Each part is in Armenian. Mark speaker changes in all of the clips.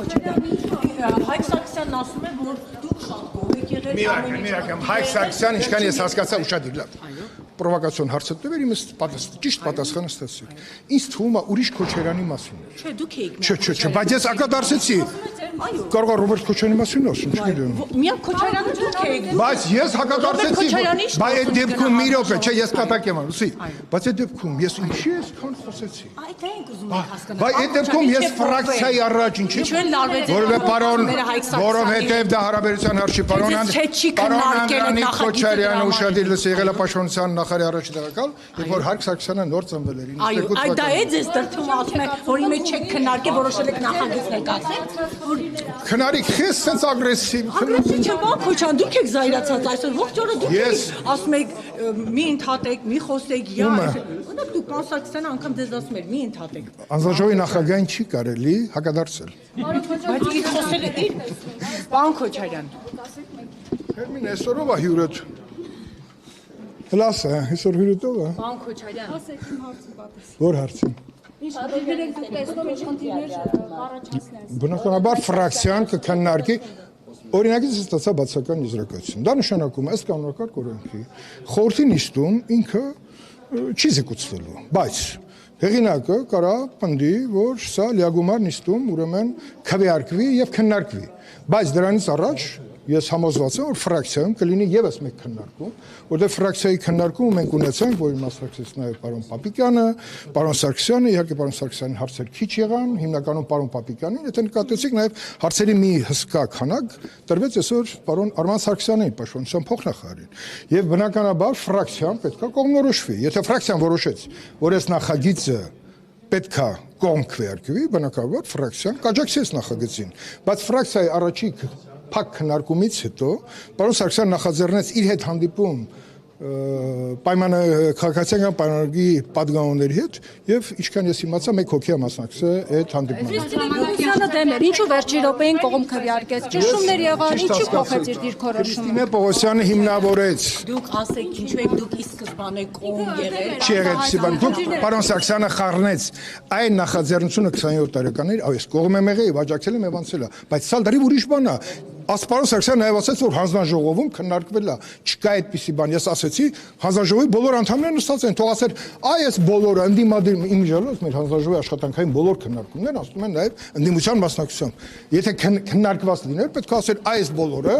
Speaker 1: Հայկ Սարգսյանն ասում է, որ դուք շատ գոհ եք եղել։
Speaker 2: Միրակամ, Հայկ Սարգսյան, ինչքան ես հասկացա ուշադիր լավ։ Պրովոկացիոն հարցը տվեր, իմս ճիշտ պատասխանը ստացվի։ Ինձ թվում է ուրիշ Քոչարյանի մասին էր։
Speaker 1: Չէ, դուք եք։
Speaker 2: Չէ, բայց ես ակադարձեցի։ Կարող է Ռոբերտ Քոչարյանի մասին ասում, չգիտեմ։
Speaker 1: Միակ Քոչարյանը դուք եք։
Speaker 2: Բայց ես հակադարձեցի։ Բայց այդ դեպքում մի րոպե, չէ, ես կատակ եմ անում, լսի։ Բայց այդ դեպքում ես ինչի ես քան խոսեցի։
Speaker 1: Այդ ենք ուզում եք հասկանալ։
Speaker 2: Բայց այդ դեպքում ես ֆրակցիայի առաջ ինչի։ Որովհետև դա հարաբերության հարց չի, պարոն Անդրանիկ Քոչարյանը ուշադիր լսի եղել է պաշտպանության նախարարի առաջ տեղակալ, եւ որ Հայկ Սարգսյանը նոր ծնվել էր 92 թվականին։
Speaker 1: Այ դա է ձեզ դրդում ասում եք, որի մեջ չեք քննարկել, որոշել եք նախագիծ ներկայացնել, որ
Speaker 2: քնարիկ խես sense ագրեսիվ։
Speaker 1: Ագրեսիվ չէ, բա Քոչան, դուք եք զայրացած այսօր ողջ օրը դուք եք ասում եք մի ընդհատեք, մի խոսեք, Օրինակ դուք պարոն Սարգսյանը անգամ ձեզ ասում էր մի ընդհատեք։
Speaker 2: Անձնաժողովի նախագահին չի կարելի հակադարձել։
Speaker 1: Բայց իր խոսել է իր պարոն Քոչարյան։
Speaker 2: Հերմին այսօրով է հյուրդ։ Հլաս է, այսօր հյուրդ ով է։
Speaker 1: Պարոն Քոչարյան։
Speaker 3: Ասեք իմ հարցը պատասխան։
Speaker 2: Որ հարցին։
Speaker 3: Ինչ դեր եք դուք տեսնում ինչ խնդիրներ առաջացնեն։
Speaker 2: Բնականաբար ֆրակցիան կքննարկի օրինակից ստացա բացական եզրակացություն։ Դա նշանակում է ըստ կանոնակարգ օրենքի խորհրդի նիստում ինքը չի զեկուցվելու, բայց հեղինակը կարա պնդի, որ սա լիագումար նիստում ուրեմն քվեարկվի եւ քննարկվի, բայց դրանից առաջ ես համոզված եմ, որ ֆրակցիայում կլինի եւս մեկ քննարկում, որտեղ ֆրակցիայի քննարկումը մենք ունեցանք, որ մասնակցեց նաեւ պարոն Պապիկյանը, պարոն Սարգսյանը, իհարկե պարոն Սարգսյանի հարցեր քիչ եղան, հիմնականում պարոն Պապիկյանին, եթե նկատեցիք նաեւ հարցերի մի հսկա քանակ տրվեց այսօր պարոն Արման Սարգսյանին, պաշտպանության փոխնախարարին։ Եվ բնականաբար ֆրակցիան պետքա կողմնորոշվի։ Եթե ֆրակցիան որոշեց, որ այս նախագիծը պետքա կողմ քվեարկվի, բնականաբար ֆրակցիան կաջակցեց նախագծին, բայց ֆրակցիայի առաջիկ փակ քննարկումից հետո պարոն Սարգսյանը նախաձեռնեց իր հետ հանդիպում քաղաքացիական պայմանագրի պատգամավորների հետ եւ ինչքան ես իմացա մեկ հոգի մասնակցել այդ հանդիպմանը։
Speaker 3: Քրիստինե դեմ էր, ինչու վերջի րոպեին կողմ քվեարկեց, ճնշումներ եղան, ինչի փոխեց իր դիրքորոշումը։
Speaker 2: Քրիստինե Պողոսյանը հիմնավորեց։
Speaker 1: Դուք ասեք ինչու եք դուք ի սկզբանե կողմ եղել։
Speaker 2: Չի եղել սկզբան։ Դուք պարոն Սարգսյանը խառնեց այն նախաձեռնությունը 27 տարեկանին, այս կողմ եմ եղել, աջակցել եմ եւ անցել է, բայց սա դեռ ուրիշ բան է։ Ասպարոն Սարգսյանը նաև ասաց, որ հանձնաժողովում քննարկվել է, չկա այդպիսի բան։ Ես ասեցի, հանձնաժողովի բոլոր անդամները նստած են, թող ասեր, այ այս բոլորը ընդդիմադիր իմիջիալոց մեր հանձնաժողովի աշխատանքային բոլոր քննարկումներն ասում են նաև ընդդիմության մասնակցությամբ։ Եթե քննարկված լիներ, պետք է ասեր, այս բոլորը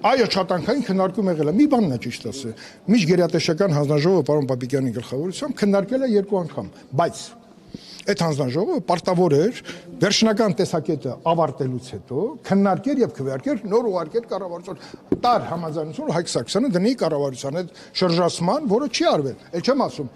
Speaker 2: այ աշխատանքային քննարկում եղել է։ Մի բանն է ճիշտ ասել։ Միջգերատեսչական հանձնաժողովը պարոն Պապիկյանի գլխավորությամբ քննարկել է 2 անգամ, բայց այդ հանձնաժողովը պարտավոր էր վերջնական տեսակետը ավարտելուց հետո քննարկեր եւ քվեարկեր նոր ուղարկել կառավարության տար համաձայնություն Հայկ Սարգսյանը դնի կառավարության այդ շրջացման, որը չի արվել։ Էլ չեմ ասում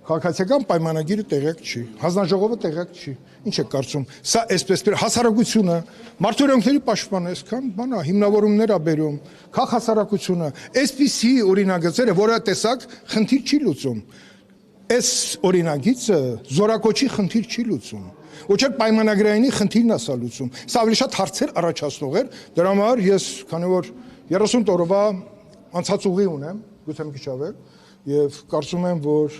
Speaker 2: քաղաքացիական պայմանագիրը տեղյակ չի, հանձնաժողովը տեղյակ չի։ Ինչ եք կարծում։ Սա այսպես հասարակությունը, մարդու իրավունքների պաշտպանը այսքան բան է, հիմնավորումներ է բերում, քաղաքասարակությունը, այսպիսի օրինագծերը, որը տեսակ խնդիր չի լուծում։ Այս օրինագիծը զորակոչի խնդիր չի լուծում։ Ոչ էլ պայմանագրայինի խնդիրն է սա լուծում։ Սա ավելի շատ հարցեր առաջացնող էր։ Դրա համար ես, քանի որ 30 օրվա անցած ուղի ունեմ, գուցե մի քիչ ավել, եւ կարծում եմ, որ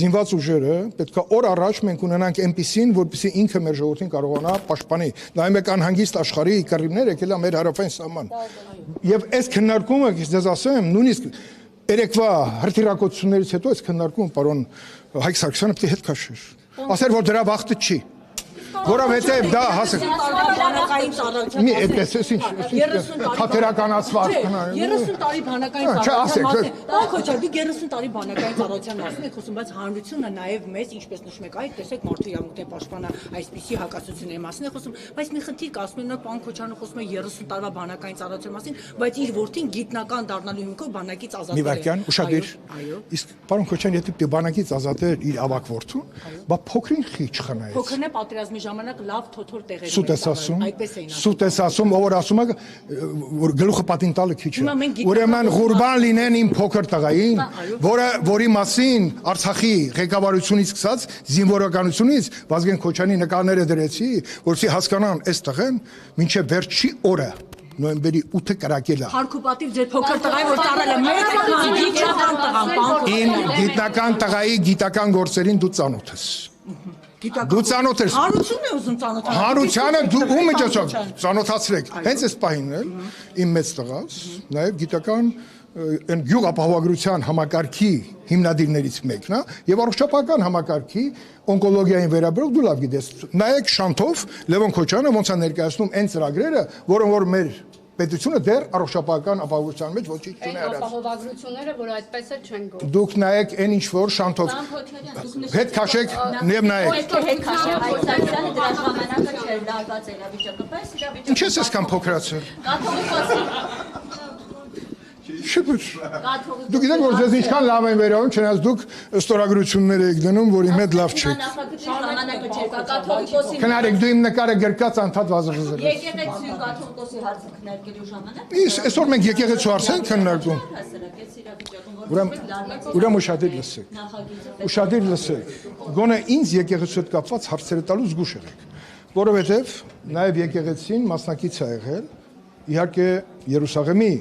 Speaker 2: զինված ուժերը պետքա օր առաջ մենք ունենանք այնպիսին, որպեսզի ինքը մեր ժողովրդին կարողանա պաշտպանի։ Նայում եք անհանգիստ աշխարհի կռիվներ եկել է մեր հարավային սահման։ Եվ այս քննարկումը, ես ասեմ, նույնիսկ երեկվա հրթիռակոծություններից հետո այս քննարկումը պարոն Հայկ Սարգսյանը պետք է հետ քաշեր։ Ասեր, որ դրա վախտը չի։ Որովհետև դա հասեք։
Speaker 1: Բանակային ծառայության։
Speaker 2: Մի այդպես ինչ թատերականացված
Speaker 1: 30 տարի բանակային ծառայության մասին։ Պարոն Քոչարյան, դուք 30 տարի բանակային ծառայության մասին եք խոսում, բայց հանրությունը նաև մեզ, ինչպես նշում եք, այդ տեսեք մարդու իրավունքների պաշտպանը այսպիսի հակասությունների մասին է խոսում, բայց մի խնդիր կա, ասում են, որ պարոն Քոչարյանը խոսում է 30 տարվա բանակային ծառայության մասին, բայց իր որդին գիտնական դառնալու հիմքով բանակից ազատվել է։
Speaker 2: Մի վարքյան, ուշադիր։ Իսկ պարոն Քոչարյան, եթե բանակից ազատել իր ավակ որդուն, բա փոքրին խի չխնայեց։
Speaker 1: Փոքրն է պատերազմի ժամանակ լավ թոթոր տեղեր
Speaker 2: Սուտ ես ասում,
Speaker 1: այդպես էին ասում։
Speaker 2: սուտ ես ասում, որ ասում է, որ գլուխը պատին տալը քիչ է։ Ուրեմն Ղուրբան լինեն իմ փոքր տղային, որի մասին Արցախի ղեկավարությունից սկսած զինվորականությունից Վազգեն Քոչյանի նկարները դրեցի, որպեսզի հասկանան այս տղեն մինչև վերջի օրը նոյեմբերի 8-ը կրակել է։
Speaker 1: Հարքուպատիվ ձեր փոքր տղային, որ ծառել է մեր գիտական տղան,
Speaker 2: իմ գիտնական տղայի գիտական գործերին դու ծանոթ ես։ Դու ծանոթ ես։
Speaker 1: Հարությունն է ուզում ծանոթանալ։
Speaker 2: Հարությանը դու ում միջոցով ծանոթացրեք։ Հենց այս պահին էլ իմ մեծ տղաս նաև գիտական այն գյուղապահովագրության համակարգի հիմնադիրներից մեկն է եւ առողջապահական համակարգի օնկոլոգիային վերաբերող դու լավ գիտես։ Նայեք Շանթով Լևոն Քոչյանը ոնց է ներկայացնում այն ծրագրերը, որոնք որ մեր պետությունը դեռ առողջապահական ապահովության մեջ ոչինչ չունի արած։
Speaker 4: Ապահովագրությունները, որ այդպես էլ չեն գործում։
Speaker 2: Դուք նայեք այն ինչ որ Շանթով հետ քաշեք եւ նայեք։
Speaker 5: Հետ քաշեք, Սարգսյանը դրա ժամանակը չէր լարված իրավիճակը, բայց իրավիճակը։
Speaker 2: Ինչ ես այսքան փոքրացել։
Speaker 5: Կաթողիկոսի
Speaker 2: Շփոթ։ Դուք գիտեք որ ձեզ ինչքան լավ են վերաբերում, չնայած դուք ստորագրություններ եք դնում, որ իմ հետ լավ չեք։
Speaker 5: ժամանակը չէր, կաթողիկոսի
Speaker 2: Քնարեք դու իմ նկարը գրկած անդադ վազվզել ես։
Speaker 5: եկեղեցու կաթողիկոսի հարցը քննարկելու ժամանակ
Speaker 2: Իսկ այսօր մենք եկեղեցու հարց ենք քննարկում։
Speaker 5: հասարակեց իրավիճակում, որ
Speaker 2: Ուրեմն ուշադիր լսեք։ Ուշադիր լսեք։ Գոնե ինձ եկեղեցու հետ կապված հարցերը տալու զգուշ եղեք, որովհետև նաև եկեղեցին մասնակից է եղել իհարկե Երուսաղեմի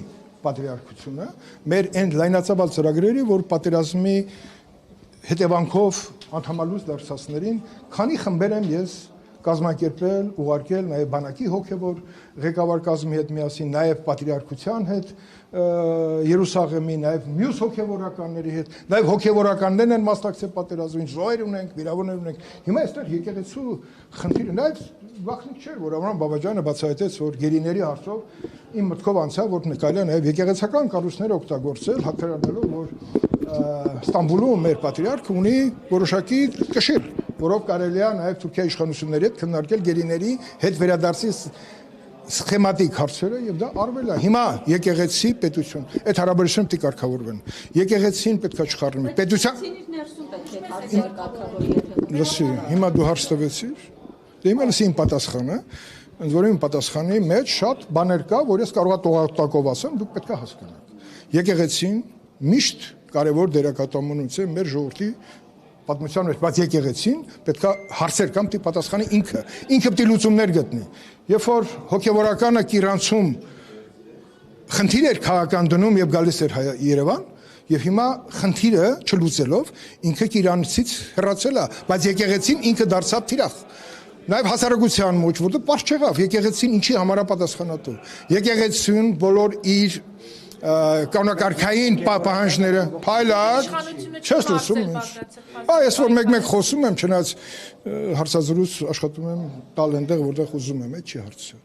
Speaker 2: պատրիարքությունը մեր այն լայնածավալ ծրագրերի, որ պատերազմի հետևանքով անդամալուց դարձածներին քանի խմբեր եմ ես կազմակերպել, ուղարկել նաև բանակի հոգևոր ղեկավար կազմի հետ միասին, նաև պատրիարքության հետ, Երուսաղեմի, նաև մյուս հոգևորականների հետ, նաև հոգևորականներն են մասնակցել պատերազմին, զոհեր ունենք, վիրավորներ ունենք։ Հիմա այստեղ եկեղեցու խնդիրը նաև վախնիկ չէր, որ Ամրան Բաբաջյանը բացահայտեց, որ գերիների հարցով իմ մտքով անցավ, որ կարելի է նաև եկեղեցական կառույցները օգտագործել, հակառակելով, որ Ստամբուլում մեր պատրիարքը ունի որոշակի կշիռ, որով կարելի է նաև Թուրքիայի իշխանությունների հետ քննարկել գերիների հետ վերադարձի սխեմատիկ հարցերը եւ դա արվել է։ Հիմա եկեղեցի պետություն, այդ հարաբերությունները պետք է կարգավորվեն։ Եկեղեցին պետք է չխառնվի։ Պետության
Speaker 5: ներսում պետք է հարցեր կարգավորել։
Speaker 2: Լսի, հիմա դու հարց տվեցիր։ Դե հիմա լսի իմ պատասխանը, ընդ որում իմ պատասխանի մեջ շատ բաներ կա, որ ես կարող եմ տողատակով ասեմ, դուք պետք է հասկանաք։ Եկեղեցին միշտ կարևոր դերակատարում ունեցել մեր ժողովրդի պատմության մեջ, բայց եկեղեցին պետք է հարցեր կամ դի պատասխանի ինքը պետք է լուծումներ գտնի։ Երբ որ հոգևորականը Կիրանցում խնդիր էր քաղաքական դնում եւ գալիս էր Երևան, եւ հիմա խնդիրը չլուծելով ինքը Կիրանցից հեռացել է, բայց եկեղեցին ինքը դարձավ թիրախ։ Նաև հասարակության մեջ, որտեղ պարզ չեղավ, եկեղեցին ինչի համար է պատասխանատու։ Եկեղեցին բոլոր իր կանոնակարգային պահանջները, փայլակ, չես լսում ինչ։ Այս որ մեկ-մեկ խոսում եմ, չնայած հարցազրույց աշխատում եմ տալ այնտեղ, որտեղ ուզում եմ, այդ չի հարցը։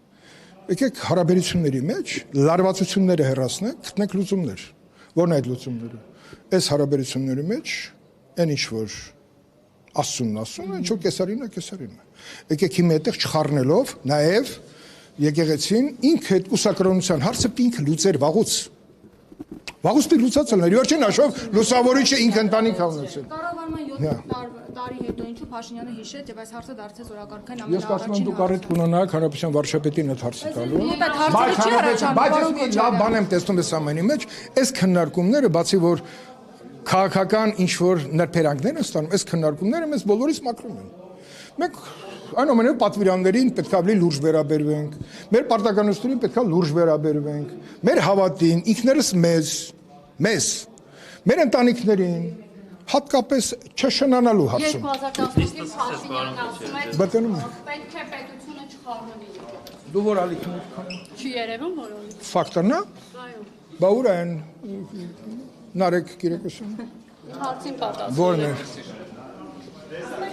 Speaker 2: Եկեք հարաբերությունների մեջ լարվածությունները հեռացնենք, գտնենք լուծումներ։ Որն է այդ լուծումները։ Այս հարաբերությունների մեջ այն ինչ որ ասում, ինչ որ կեսարինը կեսարինը։ Եկեք հիմա այդտեղ չխառնելով, նաև եկեղեցին ինքը այդ կուսակրոնության հարցը ինքը լուծեր վաղուց։ Վաղուց դի լուծացել էր, վերջին հաշվով լուսավորիչը ինքը ընտանիք ա ունեցել։
Speaker 3: Կառավարման 7 տարի հետո ինչու Փաշինյանը հիշեց եւ այս հարցը դարձեց օրակարգային
Speaker 2: Ես կարծում եմ դուք առիթ կունենաք Հանրապետության վարչապետին այդ հարցը տալու։
Speaker 3: Բայց
Speaker 2: ես մի լավ բան եմ տեսնում այս ամենի մեջ, այս քննարկումները բացի որ քաղաքական ինչ որ նրբերանգներ են ստանում, այս քննարկումները մեզ բոլորից մաքրում են։ Մենք այնուամենայնիվ պատվիրաններին պետք է ավելի լուրջ վերաբերվենք, մեր պարտականություններին պետք է լուրջ վերաբերվենք, մեր հավատին, ինքներս մեզ, մեր ընտանիքներին, հատկապես չշնանալու հարցում։
Speaker 4: 2015-ին Փաշինյանն ասում է,
Speaker 2: Բտնում
Speaker 4: պետք է պետությունը չխառնվի։
Speaker 2: դու որ ալիքն եք
Speaker 4: Չի երևում որ։
Speaker 2: ֆակտորն է։
Speaker 4: Այո։
Speaker 2: Բա ուր են Նարեկ Կիրակոսյանը։
Speaker 4: Հարցին պատասխան։
Speaker 2: Որն է։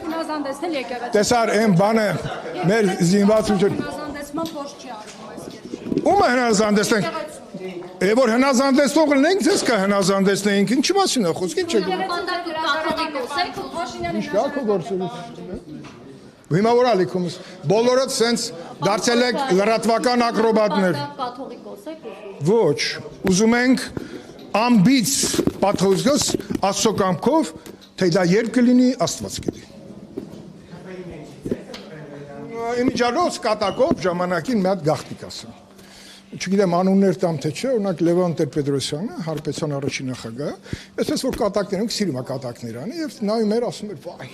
Speaker 3: հնազանդեցնել եկեղեցին։
Speaker 2: Տեսար այն բանը մեր զինվացություն։
Speaker 3: Հնազանդեցման փորձ չի արվում այս երկրում։
Speaker 2: Ում է հնազանդեցնենք։ Որ հնազանդեցնող լինենք, ձեզ կհնազանդեցնենք։ Ինչի մասին է խոսքը, ինչ է։ Ինչ կա քո գործերից։ Հիմա որ ալիքումս բոլորը սենց դարձել եք լրատվական ակրոբատներ։
Speaker 4: Կաթողիկոս եք։
Speaker 2: Ոչ, ուզում ենք ամբից պաթողիկոս Աստծո կամքով, թե դա երբ կլինի, Աստված կլինի։ Իմիջիալոց կատակով ժամանակին մի հատ գաղտնիք ասեմ։ Չգիտեմ անուններ տամ թե չէ, օրինակ Լևոն Տեր-Պետրոսյանը, Հանրապետության առաջին նախագահը, այսպես որ կատակներ ունենք, սիրում է կատակներ անի եւ նայում էր ասում էր, վայ,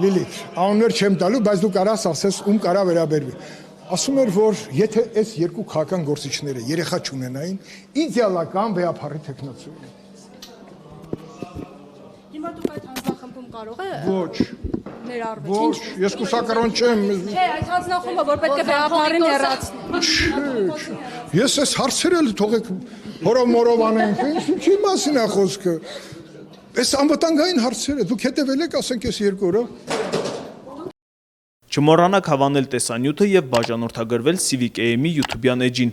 Speaker 2: Լիլիթ, անուններ չեմ տալու, բայց դու կարաս ասես ում կարա վերաբերվի։ Ասում էր, որ եթե այս երկու քաղաքական գործիչները երեխա չունենային, իդեալական վեհապարի տեխնացու։
Speaker 3: Հիմա դուք այդ հանձնախմբում կարող է
Speaker 2: Ոչ։
Speaker 3: ներառվեց։
Speaker 2: Ոչ, ես կուսակրոն չեմ։
Speaker 3: Չէ, այդ հանձնախումբը որ պետք է վերապարին ներածնի։
Speaker 2: Ես այս հարցերը թողեք հորով անենք, ինչի մասին է խոսքը։ Այս անվտանգային հարցերը դուք հետևել եք, ասենք այս 2 օրը։
Speaker 6: Չմոռանաք հավանել տեսանյութը եւ բաժանորդագրվել Civic AM-ի YouTube-յան էջին։